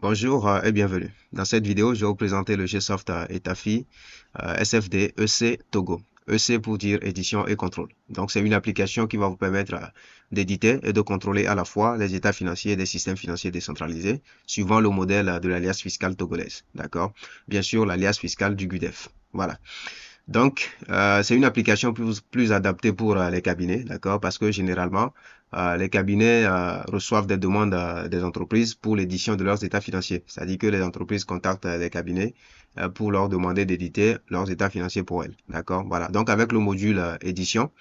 Bonjour et bienvenue. Dans cette vidéo, je vais vous présenter le GSoft Etafi SFD EC Togo. EC pour dire édition et contrôle. Donc, c'est une application qui va vous permettre d'éditer et de contrôler à la fois les états financiers des systèmes financiers décentralisés, suivant le modèle de l'alias fiscale togolaise. D'accord? Bien sûr, l'alias fiscale du GUDEF. Voilà. Donc, c'est une application plus adaptée pour les cabinets, d'accord? Parce que généralement, les cabinets reçoivent des demandes des entreprises pour l'édition de leurs états financiers. C'est-à-dire que les entreprises contactent les cabinets pour leur demander d'éditer leurs états financiers pour elles, d'accord? Voilà. Donc, avec le module édition,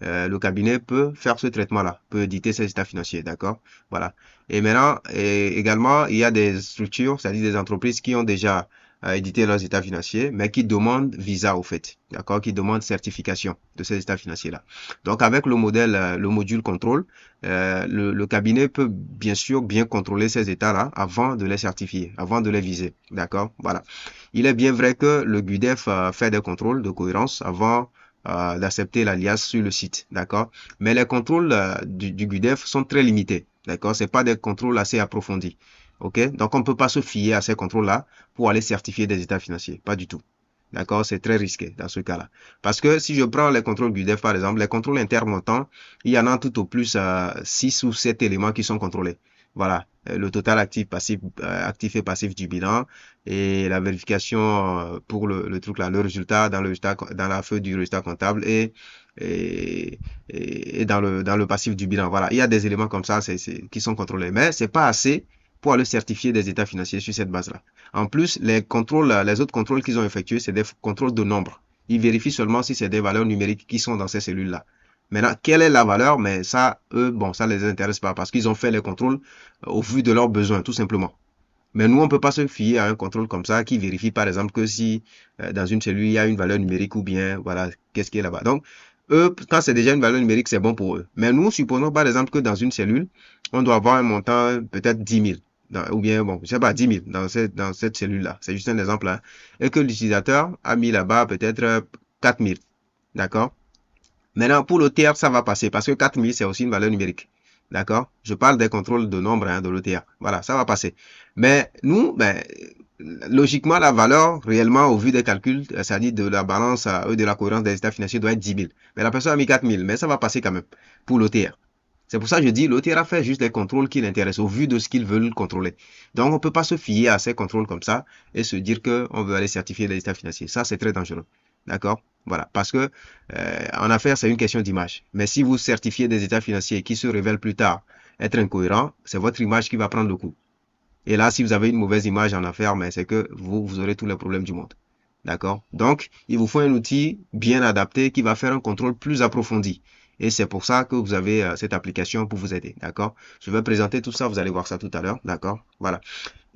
le cabinet peut faire ce traitement-là, peut éditer ses états financiers, d'accord? Voilà. Et maintenant, également, il y a des structures, c'est-à-dire des entreprises qui ont déjà édité leurs états financiers, mais qui demandent visa au fait, d'accord? Qui demandent certification de ces états financiers-là. Donc, avec le modèle, le module contrôle, le cabinet peut bien sûr bien contrôler ces états-là avant de les certifier, avant de les viser, d'accord? Voilà. Il est bien vrai que le GUDEF fait des contrôles de cohérence avant d'accepter l'alias sur le site, d'accord? Mais les contrôles du GUDEF sont très limités, d'accord? C'est pas des contrôles assez approfondis, ok? Donc on ne peut pas se fier à ces contrôles-là pour aller certifier des états financiers, pas du tout. D'accord, c'est très risqué dans ce cas-là. Parce que si je prends les contrôles GUDEF, par exemple, les contrôles intermontants, il y en a tout au plus 6 ou 7 éléments qui sont contrôlés. Voilà, le total actif et passif du bilan et la vérification pour le truc là, le résultat dans la feuille du résultat comptable et, et dans le passif du bilan. Voilà, il y a des éléments comme ça qui sont contrôlés, mais c'est pas assez pour aller certifier des états financiers sur cette base-là. En plus, les autres contrôles qu'ils ont effectués, c'est des contrôles de nombre. Ils vérifient seulement si c'est des valeurs numériques qui sont dans ces cellules-là. Maintenant, quelle est la valeur? Mais ça, eux, bon, ça les intéresse pas parce qu'ils ont fait les contrôles au vu de leurs besoins, tout simplement. Mais nous, on peut pas se fier à un contrôle comme ça qui vérifie, par exemple, que si dans une cellule, il y a une valeur numérique ou bien, voilà, qu'est-ce qui est là-bas. Donc, eux, quand c'est déjà une valeur numérique, c'est bon pour eux. Mais nous, supposons, par exemple, que dans une cellule, on doit avoir un montant peut-être 10 000. Ou bien, bon, je sais pas, 10 000 dans cette cellule-là. C'est juste un exemple là. Et que l'utilisateur a mis là-bas peut-être 4 000. D'accord? Maintenant, pour l'OTR, ça va passer parce que 4 000, c'est aussi une valeur numérique. D'accord? Je parle des contrôles de nombre de l'OTR. Voilà, ça va passer. Mais nous, ben, logiquement, la valeur réellement au vu des calculs, c'est-à-dire de la balance de la cohérence des états financiers doit être 10 000. Mais la personne a mis 4 000, mais ça va passer quand même pour l'OTR. C'est pour ça que je dis, l'OTR a fait juste des contrôles qui l'intéressent au vu de ce qu'ils veulent contrôler. Donc, on ne peut pas se fier à ces contrôles comme ça et se dire qu'on veut aller certifier les états financiers. Ça, c'est très dangereux. D'accord? Voilà. Parce que en affaires, c'est une question d'image. Mais si vous certifiez des états financiers qui se révèlent plus tard être incohérents, c'est votre image qui va prendre le coup. Et là, si vous avez une mauvaise image en affaires, mais c'est que vous aurez tous les problèmes du monde. D'accord? Donc, il vous faut un outil bien adapté qui va faire un contrôle plus approfondi. Et c'est pour ça que vous avez cette application pour vous aider. D'accord? Je vais présenter tout ça, vous allez voir ça tout à l'heure. D'accord? Voilà.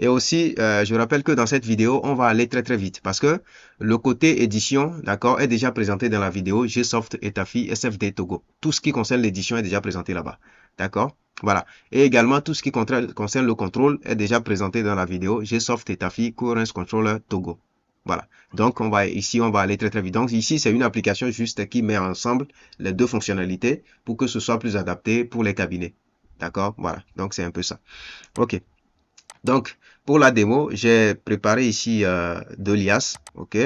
Et aussi, je rappelle que dans cette vidéo, on va aller très très vite parce que le côté édition, d'accord, est déjà présenté dans la vidéo GSoft Etafi SFD Togo. Tout ce qui concerne l'édition est déjà présenté là-bas. D'accord? Voilà. Et également, tout ce qui concerne le contrôle est déjà présenté dans la vidéo GSoft Etafi Coherence Controller Togo. Voilà. Donc, ici, on va aller très très vite. Donc, ici, c'est une application juste qui met ensemble les deux fonctionnalités pour que ce soit plus adapté pour les cabinets. D'accord? Voilà. Donc, c'est un peu ça. OK. Donc, pour la démo, j'ai préparé ici deux liasses, ok?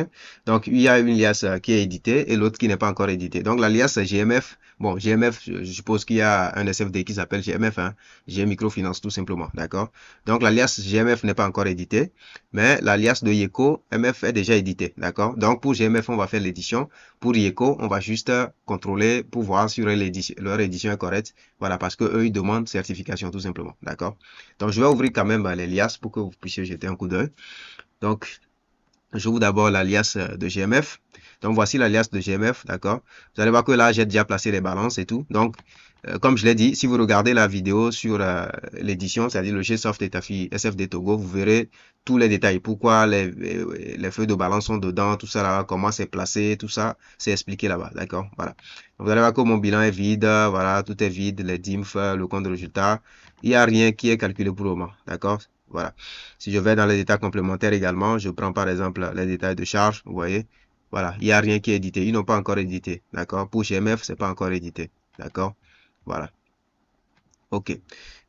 Donc, il y a une liasse qui est éditée et l'autre qui n'est pas encore éditée. Donc, la liasse GMF, bon, GMF, je suppose qu'il y a un SFD qui s'appelle GMF, hein, G Microfinance tout simplement, d'accord? Donc, la liasse GMF n'est pas encore éditée, mais la liasse de Yeco MF est déjà éditée, d'accord? Donc, pour GMF, on va faire l'édition. Pour Yeco, on va juste contrôler pour voir si leur édition est correcte. Voilà, parce que eux, ils demandent certification tout simplement, d'accord? Donc, je vais ouvrir quand même l'alias pour que vous puissiez jeter un coup d'œil. Donc, j'ouvre d'abord l'alias de GMF. Donc, voici l'alias de GMF, d'accord? Vous allez voir que là, j'ai déjà placé les balances et tout. Donc, comme je l'ai dit, si vous regardez la vidéo sur l'édition, c'est-à-dire le GSoft Etafi SFD Togo, vous verrez tous les détails. Pourquoi les feuilles de balance sont dedans, tout ça là, comment c'est placé, tout ça, c'est expliqué là-bas, d'accord? Voilà. Donc, vous allez voir que mon bilan est vide, voilà, tout est vide, les DIMF, le compte de résultat. Il n'y a rien qui est calculé pour le moment, d'accord? Voilà. Si je vais dans les détails complémentaires également, je prends par exemple les détails de charge, vous voyez. Voilà, il n'y a rien qui est édité. Ils n'ont pas encore édité, d'accord? Pour GMF, c'est pas encore édité, d'accord? Voilà. OK.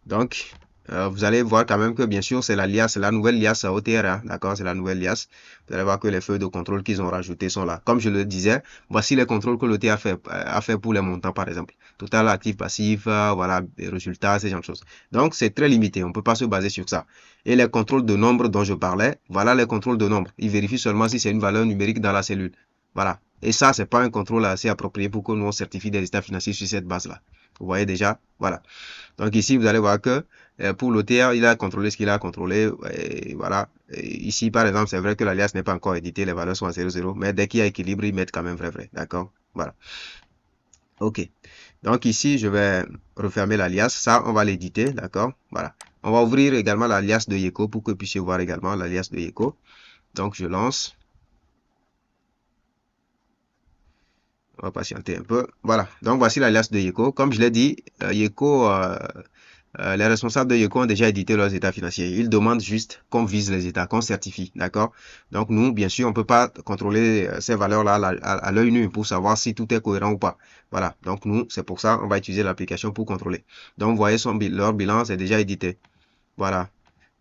Donc, vous allez voir quand même que bien sûr c'est la liasse, c'est la nouvelle liasse OTR, hein, d'accord, c'est la nouvelle liasse. Vous allez voir que les feuilles de contrôle qu'ils ont rajoutées sont là. Comme je le disais, voici les contrôles que l'OTR a fait pour les montants par exemple. Total, actif, passif, voilà, résultats, ces genre de choses. Donc c'est très limité, on ne peut pas se baser sur ça. Et les contrôles de nombre dont je parlais, voilà les contrôles de nombre. Ils vérifient seulement si c'est une valeur numérique dans la cellule. Voilà. Et ça, c'est pas un contrôle assez approprié pour que nous on certifie des états financiers sur cette base-là. Vous voyez déjà, voilà. Donc ici, vous allez voir que pour l'OTR, il a contrôlé ce qu'il a contrôlé. Et voilà. Et ici, par exemple, c'est vrai que l'alias n'est pas encore édité, les valeurs sont à 0,0, mais dès qu'il y a équilibre, ils mettent quand même vrai. D'accord? Voilà. OK. Donc ici, je vais refermer l'alias. Ça, on va l'éditer. D'accord? Voilà. On va ouvrir également l'alias de Yeko pour que vous puissiez voir également l'alias de Yeko. Donc, je lance. On va patienter un peu. Voilà. Donc, voici l'alias de Yeko. Comme je l'ai dit, Yeko, les responsables de Yeko ont déjà édité leurs états financiers. Ils demandent juste qu'on vise les états, qu'on certifie. D'accord? Donc, nous, bien sûr, on ne peut pas contrôler ces valeurs-là à l'œil nu pour savoir si tout est cohérent ou pas. Voilà. Donc, nous, c'est pour ça on va utiliser l'application pour contrôler. Donc, vous voyez, leur bilan, c'est déjà édité. Voilà.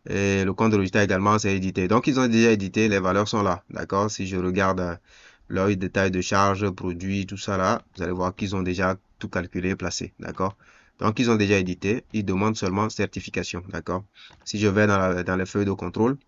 Et le compte de résultat également, c'est édité. Donc, ils ont déjà édité, les valeurs sont là. D'accord? Si je regarde leur détail de charge, produit, tout ça là, vous allez voir qu'ils ont déjà tout calculé, placé. D'accord? Donc, ils ont déjà édité. Ils demandent seulement certification. D'accord? Si je vais dans les feuilles de contrôle,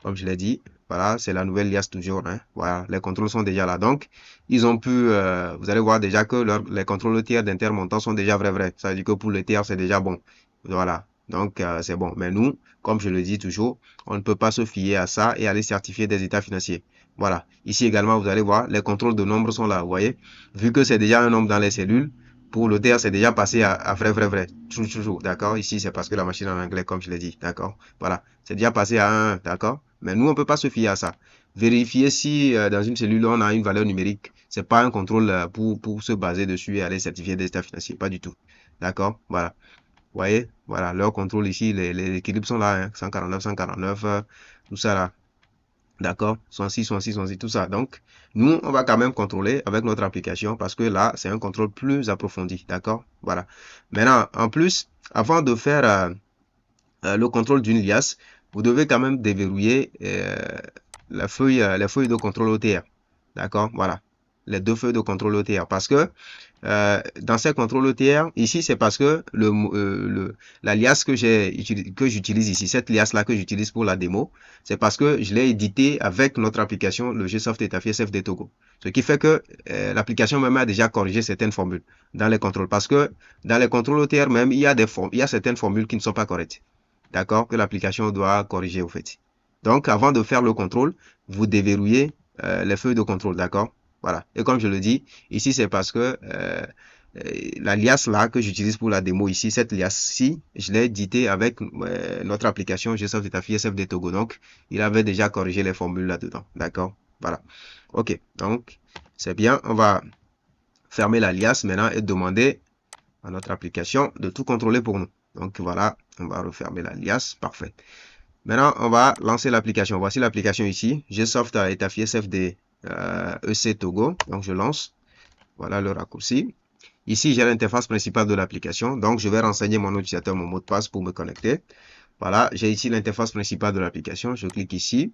comme je l'ai dit, voilà, c'est la nouvelle liasse toujours. Hein, voilà, les contrôles sont déjà là. Donc, ils ont pu, vous allez voir déjà que les contrôles tiers d'intermontant sont déjà vrais. Ça veut dire que pour le tiers, c'est déjà bon. Voilà. Donc, c'est bon. Mais nous, comme je le dis toujours, on ne peut pas se fier à ça et aller certifier des états financiers. Voilà. Ici également, vous allez voir, les contrôles de nombre sont là. Vous voyez, vu que c'est déjà un nombre dans les cellules, pour le TR, c'est déjà passé à vrai. Toujours. D'accord. Ici, c'est parce que la machine en anglais, comme je l'ai dit. D'accord. Voilà. C'est déjà passé à 1. D'accord. Mais nous, on ne peut pas se fier à ça. Vérifier si dans une cellule, on a une valeur numérique. C'est pas un contrôle pour se baser dessus et aller certifier des états financiers. Pas du tout. D'accord. Voilà. Vous voyez, voilà, leur contrôle ici, les équilibres sont là, hein, 149, tout ça là. D'accord, 106, tout ça. Donc, nous, on va quand même contrôler avec notre application parce que là, c'est un contrôle plus approfondi. D'accord, voilà. Maintenant, en plus, avant de faire le contrôle d'une liasse, vous devez quand même déverrouiller les feuilles de contrôle OTR. D'accord, voilà. Les deux feuilles de contrôle OTR. Parce que dans ces contrôles OTR, ici, c'est parce que la liasse que j'utilise ici, cette liasse-là que j'utilise pour la démo, c'est parce que je l'ai édité avec notre application, le GSoft Etafi SFD Togo. Ce qui fait que l'application même a déjà corrigé certaines formules dans les contrôles. Parce que dans les contrôles OTR même, il y a certaines formules qui ne sont pas correctes. D'accord? Que l'application doit corriger au fait. Donc, avant de faire le contrôle, vous déverrouillez les feuilles de contrôle. D'accord? Voilà. Et comme je le dis, ici, c'est parce que la liasse là que j'utilise pour la démo ici, cette liasse-ci, je l'ai édité avec notre application GSoft Etafi SFD Togo. Donc, il avait déjà corrigé les formules là-dedans. D'accord? Voilà. OK. Donc, c'est bien. On va fermer la liasse maintenant et demander à notre application de tout contrôler pour nous. Donc, voilà. On va refermer la liasse. Parfait. Maintenant, on va lancer l'application. Voici l'application ici. GSoft Etafi SFD EC Togo. Donc, je lance. Voilà le raccourci. Ici, j'ai l'interface principale de l'application. Donc, je vais renseigner mon utilisateur, mon mot de passe pour me connecter. Voilà, j'ai ici l'interface principale de l'application. Je clique ici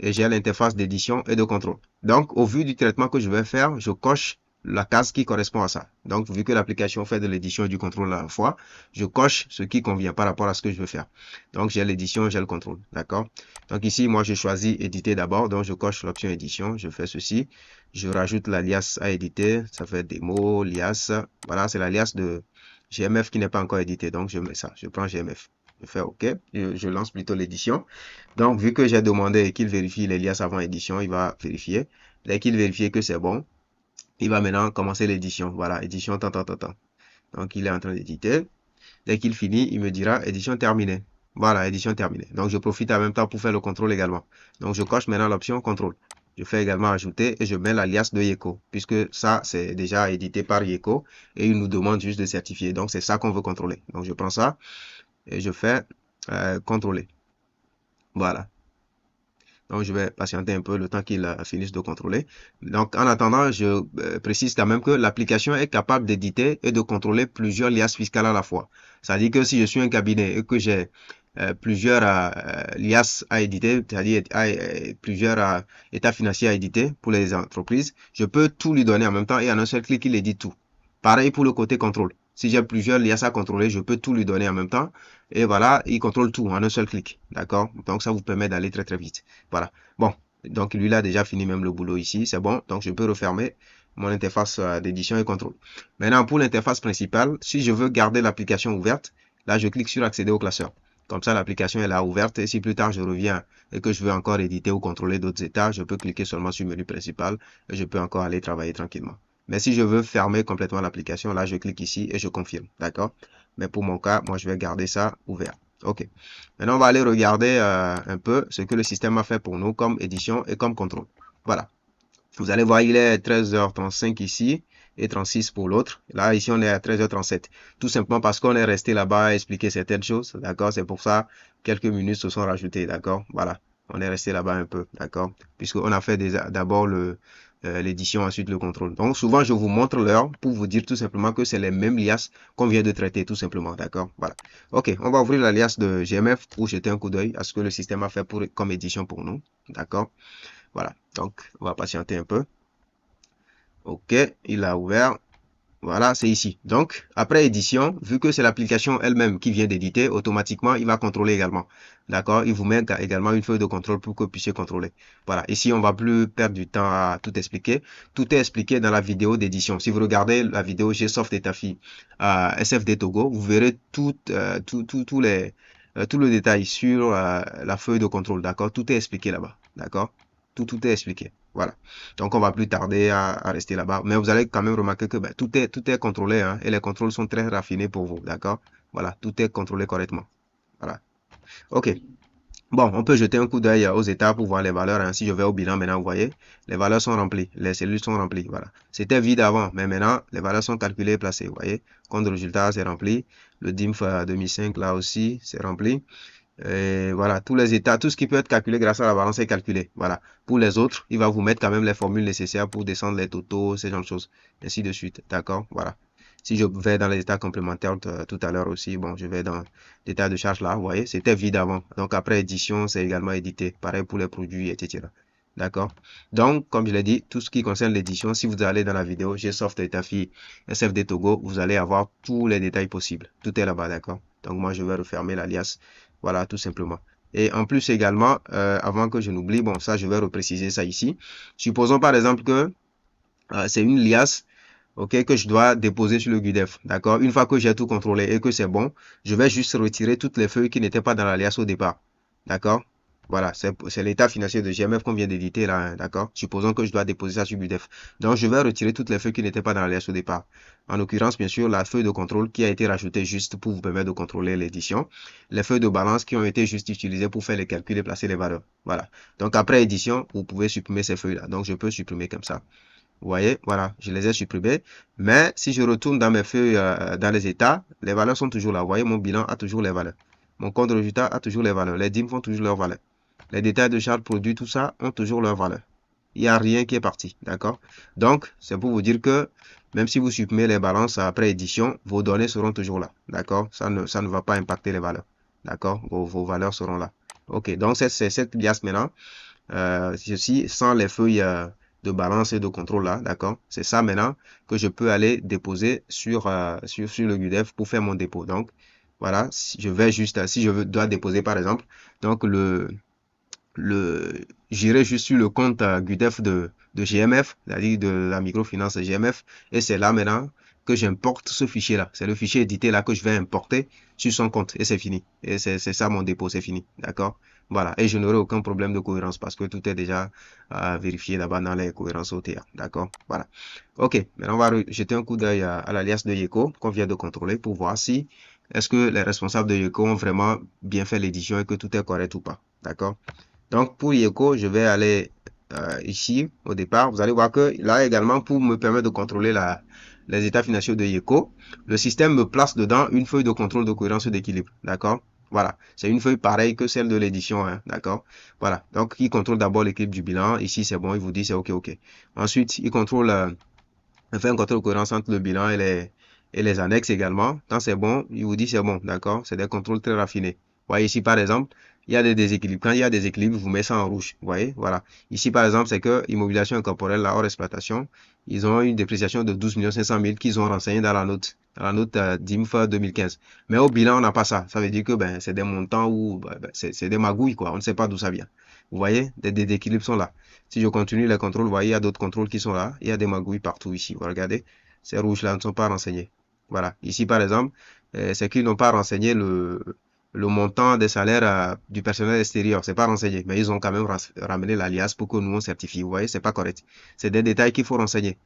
et j'ai l'interface d'édition et de contrôle. Donc, au vu du traitement que je vais faire, je coche la case qui correspond à ça. Donc, vu que l'application fait de l'édition et du contrôle à la fois, je coche ce qui convient par rapport à ce que je veux faire. Donc, j'ai l'édition, j'ai le contrôle. D'accord? Donc, ici, moi, je choisis éditer d'abord. Donc, je coche l'option édition. Je fais ceci. Je rajoute l'alias à éditer. Ça fait démo, lias. Voilà, c'est l'alias de GMF qui n'est pas encore édité. Donc, je mets ça. Je prends GMF. Je fais OK. Je lance plutôt l'édition. Donc, vu que j'ai demandé qu'il vérifie les liasses avant édition, il va vérifier. Dès qu'il vérifie que c'est bon, il va maintenant commencer l'édition. Voilà, édition, tant. Donc, il est en train d'éditer. Dès qu'il finit, il me dira édition terminée. Voilà, édition terminée. Donc, je profite en même temps pour faire le contrôle également. Donc, je coche maintenant l'option contrôle. Je fais également ajouter et je mets l'alias de Yeko, puisque ça, c'est déjà édité par Yeko et il nous demande juste de certifier. Donc, c'est ça qu'on veut contrôler. Donc, je prends ça et je fais contrôler. Voilà. Donc, je vais patienter un peu le temps qu'il finisse de contrôler. Donc, en attendant, je précise quand même que l'application est capable d'éditer et de contrôler plusieurs liasses fiscales à la fois. Ça dit que si je suis un cabinet et que j'ai plusieurs liasses à éditer, c'est-à-dire plusieurs états financiers à éditer pour les entreprises, je peux tout lui donner en même temps et en un seul clic, il édite tout. Pareil pour le côté contrôle. Si j'ai plusieurs liasses à contrôler, je peux tout lui donner en même temps. Et voilà, il contrôle tout en un seul clic. D'accord? Donc, ça vous permet d'aller très, très vite. Voilà. Bon. Donc, lui, il a déjà fini même le boulot ici. C'est bon. Donc, je peux refermer mon interface d'édition et contrôle. Maintenant, pour l'interface principale, si je veux garder l'application ouverte, là, je clique sur accéder au classeur. Comme ça, l'application est là ouverte. Et si plus tard, je reviens et que je veux encore éditer ou contrôler d'autres états, je peux cliquer seulement sur le menu principal et je peux encore aller travailler tranquillement. Mais si je veux fermer complètement l'application, là, je clique ici et je confirme. D'accord? Mais pour mon cas, moi, je vais garder ça ouvert. OK. Maintenant, on va aller regarder un peu ce que le système a fait pour nous comme édition et comme contrôle. Voilà. Vous allez voir, il est 13h35 ici et 36 pour l'autre. Là, ici, on est à 13h37. Tout simplement parce qu'on est resté là-bas à expliquer certaines choses. D'accord? C'est pour ça, quelques minutes se sont rajoutées. D'accord? Voilà. On est resté là-bas un peu. D'accord? Puisqu'on a fait d'abord l'édition, ensuite le contrôle. Donc, souvent, je vous montre l'heure pour vous dire tout simplement que c'est les mêmes liasses qu'on vient de traiter, tout simplement. D'accord? Voilà. OK. On va ouvrir la liasse de GMF pour jeter un coup d'œil à ce que le système a fait comme édition pour nous. D'accord? Voilà, donc on va patienter un peu. OK, il a ouvert. Voilà, c'est ici. Donc, après édition, vu que c'est l'application elle-même qui vient d'éditer, automatiquement, il va contrôler également. D'accord? Il vous met également une feuille de contrôle pour que vous puissiez contrôler. Voilà, ici, on va plus perdre du temps à tout expliquer. Tout est expliqué dans la vidéo d'édition. Si vous regardez la vidéo GSoft et Tafi SFD Togo, vous verrez tout le détail sur la feuille de contrôle. D'accord? Tout est expliqué là-bas. D'accord? Tout est expliqué. Voilà. Donc, on va plus tarder à rester là-bas. Mais vous allez quand même remarquer que tout est contrôlé, hein, et les contrôles sont très raffinés pour vous. D'accord? Voilà. Tout est contrôlé correctement. Voilà. OK. Bon, on peut jeter un coup d'œil aux états pour voir les valeurs. Hein. Si je vais au bilan maintenant, vous voyez, les valeurs sont remplies. Les cellules sont remplies. Voilà. C'était vide avant, mais maintenant, les valeurs sont calculées et placées. Vous voyez, compte de résultat, c'est rempli. Le DIMF 2005, là aussi, c'est rempli. Et voilà, tous les états, tout ce qui peut être calculé grâce à la balance est calculé. Voilà. Pour les autres, il va vous mettre quand même les formules nécessaires pour descendre les totaux, ces genre de choses. Ainsi de suite. D'accord? Voilà. Si je vais dans les états complémentaires tout à l'heure aussi, bon, je vais dans l'état de charge là, vous voyez, c'était vide avant. Donc après édition, c'est également édité. Pareil pour les produits, etc. D'accord? Donc, comme je l'ai dit, tout ce qui concerne l'édition, si vous allez dans la vidéo GSoft et Tafi SFD Togo, vous allez avoir tous les détails possibles. Tout est là-bas, d'accord? Donc moi, je vais refermer l'alias. Voilà, tout simplement. Et en plus également, avant que je n'oublie, bon, ça, je vais repréciser ça ici. Supposons par exemple que c'est une liasse, ok, que je dois déposer sur le GUDEF, d'accord? Une fois que j'ai tout contrôlé et que c'est bon, je vais juste retirer toutes les feuilles qui n'étaient pas dans la liasse au départ, d'accord? Voilà, c'est l'état financier de GMF qu'on vient d'éditer là, hein, d'accord? Supposons que je dois déposer ça sur GUDEF. Donc, je vais retirer toutes les feuilles qui n'étaient pas dans la liasse au départ. En l'occurrence, bien sûr, la feuille de contrôle qui a été rajoutée juste pour vous permettre de contrôler l'édition. Les feuilles de balance qui ont été juste utilisées pour faire les calculs et placer les valeurs. Voilà. Donc, après édition, vous pouvez supprimer ces feuilles-là. Donc, je peux supprimer comme ça. Vous voyez, voilà, je les ai supprimés. Mais si je retourne dans mes feuilles, dans les états, les valeurs sont toujours là. Vous voyez, mon bilan a toujours les valeurs. Mon compte de résultat a toujours les valeurs. Les DIM font toujours leurs valeurs. Les détails de charges produits, tout ça, ont toujours leurs valeurs. Il n'y a rien qui est parti, d'accord? Donc, c'est pour vous dire que même si vous supprimez les balances après édition, vos données seront toujours là, d'accord? Ça ne va pas impacter les valeurs, d'accord? Vos valeurs seront là. OK, donc c'est cette liasse maintenant. Ceci sans les feuilles de balance et de contrôle là, d'accord? C'est ça maintenant que je peux aller déposer sur le GUDEF pour faire mon dépôt. Donc, voilà, si je vais juste, si je dois déposer par exemple, donc j'irai juste sur le compte GUDEF de GMF, c'est-à-dire de la microfinance GMF, et c'est là maintenant que j'importe ce fichier-là. C'est le fichier édité là que je vais importer sur son compte, et c'est fini. Et c'est ça mon dépôt, c'est fini, d'accord? Voilà, et je n'aurai aucun problème de cohérence parce que tout est déjà vérifié là-bas dans les cohérences OTA, d'accord? Voilà. OK, maintenant on va jeter un coup d'œil à l'alias de Yeko qu'on vient de contrôler pour voir si est-ce que les responsables de Yeko ont vraiment bien fait l'édition et que tout est correct ou pas, d'accord? Donc, pour Yeko, je vais aller ici, au départ. Vous allez voir que là également, pour me permettre de contrôler les états financiers de Yeko, le système me place dedans une feuille de contrôle de cohérence d'équilibre. D'accord? Voilà. C'est une feuille pareille que celle de l'édition. Hein, d'accord? Voilà. Donc, il contrôle d'abord l'équilibre du bilan. Ici, c'est bon. Il vous dit c'est OK, OK. Ensuite, il contrôle, il fait un contrôle de cohérence entre le bilan et les annexes également. Quand c'est bon, il vous dit c'est bon. D'accord? C'est des contrôles très raffinés. voyez ici, par exemple, il y a des déséquilibres. Quand il y a des équilibres, vous mettez ça en rouge. Vous voyez, voilà. Ici, par exemple, c'est que immobilisation incorporelle, la hors exploitation, ils ont une dépréciation de 12 500 000 qu'ils ont renseigné dans la note DIMF 2015. Mais au bilan, on n'a pas ça. Ça veut dire que ben, c'est des montants où c'est des magouilles, quoi. On ne sait pas d'où ça vient. Vous voyez, des déséquilibres sont là. Si je continue les contrôles, vous voyez, il y a d'autres contrôles qui sont là. Il y a des magouilles partout ici. Vous regardez, ces rouges-là ne sont pas renseignés. Voilà. Ici, par exemple, c'est qu'ils n'ont pas renseigné le montant des salaires du personnel extérieur. C'est pas renseigné, mais ils ont quand même ramené l'alias pour que nous on certifie. Vous voyez, c'est pas correct. C'est des détails qu'il faut renseigner.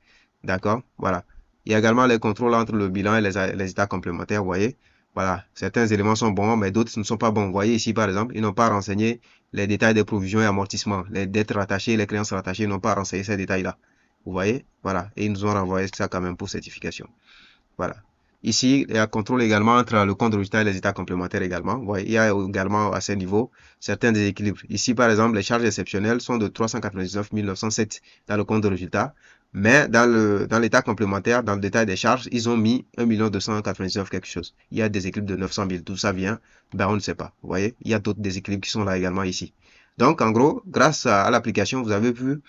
D'accord? Voilà. Il y a également les contrôles entre le bilan et les états complémentaires. Vous voyez? Voilà. Certains éléments sont bons, mais d'autres ne sont pas bons. Vous voyez ici, par exemple, ils n'ont pas renseigné les détails des provisions et amortissements. Les dettes rattachées, les créances rattachées n'ont pas renseigné ces détails-là. Vous voyez? Voilà. Et ils nous ont renvoyé ça quand même pour certification. Voilà. Ici, il y a contrôle également entre le compte de résultat et les états complémentaires également. Vous voyez, il y a également à ce niveau certains déséquilibres. Ici, par exemple, les charges exceptionnelles sont de 399 907 dans le compte de résultat. Mais dans l'état complémentaire, dans le détail des charges, ils ont mis 1 299 quelque chose. Il y a des déséquilibres de 900 000. D'où ça vient? Ben, on ne sait pas. Vous voyez, il y a d'autres déséquilibres qui sont là également ici. Donc, en gros, grâce à l'application, vous avez pu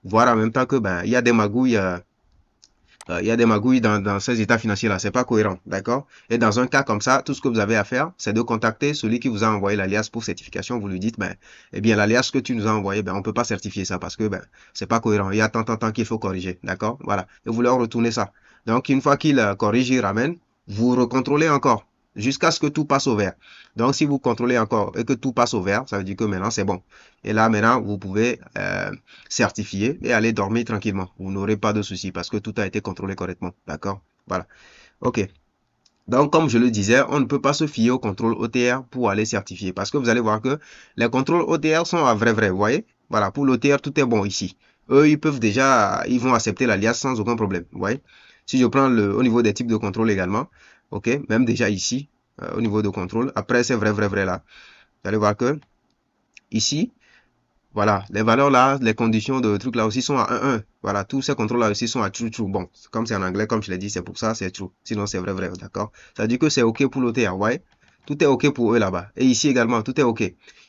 voir en même temps que ben, il y a des magouilles. Il y a des magouilles dans ces états financiers-là. C'est pas cohérent, d'accord? Et dans un cas comme ça, tout ce que vous avez à faire, c'est de contacter celui qui vous a envoyé l'alias pour certification. Vous lui dites, ben, eh bien, l'alias que tu nous as envoyé, ben, on peut pas certifier ça parce que, ben, c'est pas cohérent. Il y a tant qu'il faut corriger, d'accord? Voilà. Et vous leur retournez ça. Donc, une fois qu'il corrige, il ramène, vous recontrôlez encore jusqu'à ce que tout passe au vert. Donc, si vous contrôlez encore et que tout passe au vert, ça veut dire que maintenant, c'est bon. Et là, maintenant, vous pouvez certifier et aller dormir tranquillement. Vous n'aurez pas de soucis parce que tout a été contrôlé correctement. D'accord? Voilà. OK. Donc, comme je le disais, on ne peut pas se fier au contrôle OTR pour aller certifier parce que vous allez voir que les contrôles OTR sont à vrai. Vous voyez? Voilà. Pour l'OTR, tout est bon ici. Eux, ils vont accepter l'alias sans aucun problème. Vous voyez? Si je prends au niveau des types de contrôle également, OK, même déjà ici, au niveau de contrôle, après, c'est vrai là. Vous allez voir que ici, voilà, les valeurs là, les conditions de truc là aussi sont à 1. Voilà, tous ces contrôles là aussi sont à true. Bon, comme c'est en anglais, comme je l'ai dit, c'est pour ça, c'est true. Sinon, c'est vrai, d'accord? Ça dit que c'est OK pour l'OTR, ouais? Tout est OK pour eux là-bas. Et ici également, tout est OK.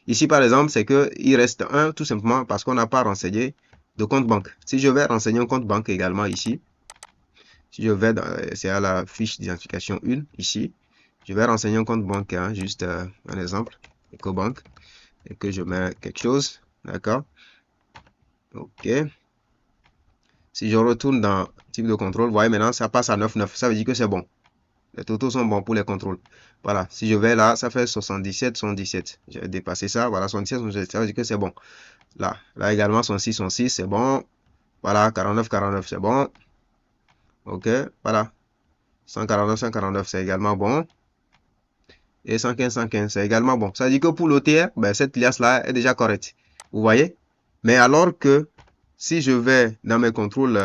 Ici, par exemple, c'est que il reste 1 tout simplement parce qu'on n'a pas renseigné de compte banque. Si je vais renseigner un compte banque également ici, si je vais, c'est à la fiche d'identification 1, ici, je vais renseigner un compte banque, hein, juste un exemple, EcoBank, et que je mets quelque chose, d'accord? OK. Si je retourne dans type de contrôle, vous voyez maintenant, ça passe à 9,9. Ça veut dire que c'est bon. Les totaux sont bons pour les contrôles. Voilà. Si je vais là, ça fait 77, 77. J'ai dépassé ça. Voilà, 77, 77. Ça veut dire que c'est bon. Là également, 106, c'est bon. Voilà, 49, 49, c'est bon. OK. Voilà. 149, 149, c'est également bon. Et 115, 115, c'est également bon. Ça veut dire que pour l'OTR, ben, cette liasse-là est déjà correcte. Vous voyez? Mais alors que si je vais dans mes contrôles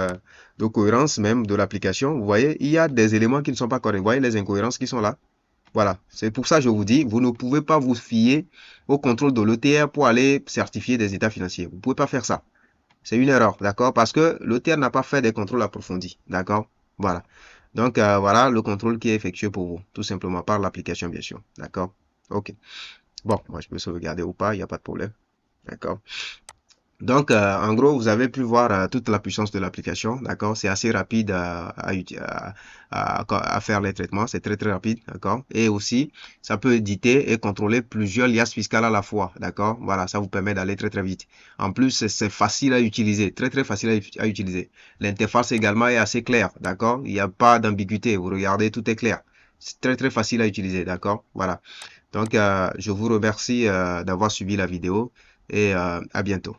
de cohérence même de l'application, vous voyez, il y a des éléments qui ne sont pas corrects. Vous voyez les incohérences qui sont là? Voilà. C'est pour ça que je vous dis, vous ne pouvez pas vous fier au contrôle de l'OTR pour aller certifier des états financiers. Vous ne pouvez pas faire ça. C'est une erreur, d'accord? Parce que l'OTR n'a pas fait des contrôles approfondis, d'accord? Voilà. Donc, voilà le contrôle qui est effectué pour vous, tout simplement par l'application, bien sûr, d'accord? OK. Bon, moi, je peux sauvegarder ou pas, il n'y a pas de problème, d'accord? Donc, en gros, vous avez pu voir toute la puissance de l'application, d'accord? C'est assez rapide à faire les traitements, c'est très rapide, d'accord? Et aussi, ça peut éditer et contrôler plusieurs liasses fiscales à la fois, d'accord? Voilà, ça vous permet d'aller très vite. En plus, c'est facile à utiliser, très facile à utiliser. L'interface également est assez claire, d'accord? Il n'y a pas d'ambiguïté, vous regardez, tout est clair. C'est très facile à utiliser, d'accord? Voilà. Donc, je vous remercie d'avoir suivi la vidéo et à bientôt.